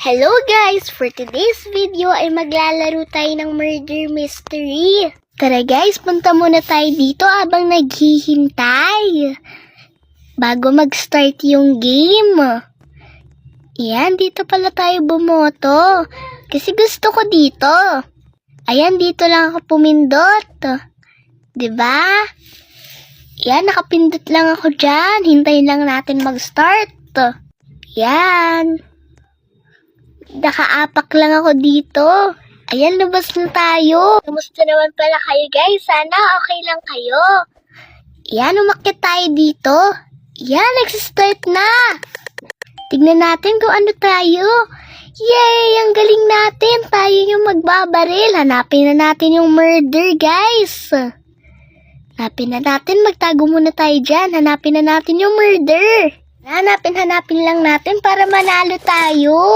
Hello guys! For today's video ay maglalaro tayo ng murder mystery. Tara guys, punta muna tayo dito habang naghihintay. Bago mag-start yung game. Ayan, dito pala tayo bumoto. Kasi gusto ko dito. Ayan, dito lang ako pumindot. Diba? Ayan, nakapindot lang ako dyan. Hintayin lang natin mag-start. Ayan. Nakaapak lang ako dito. Ayan, labas na tayo. Kamusta naman pala kayo guys? Sana okay lang kayo. Ayan, umakyat tayo dito. Ayan, nagsistart na. Tignan natin kung ano tayo. Yay! Ang galing natin. Tayo yung magbabaril. Hanapin na natin yung murder guys. Hanapin na natin. Magtago muna tayo dyan. Hanapin na natin yung murder. Hanapin lang natin para manalo tayo.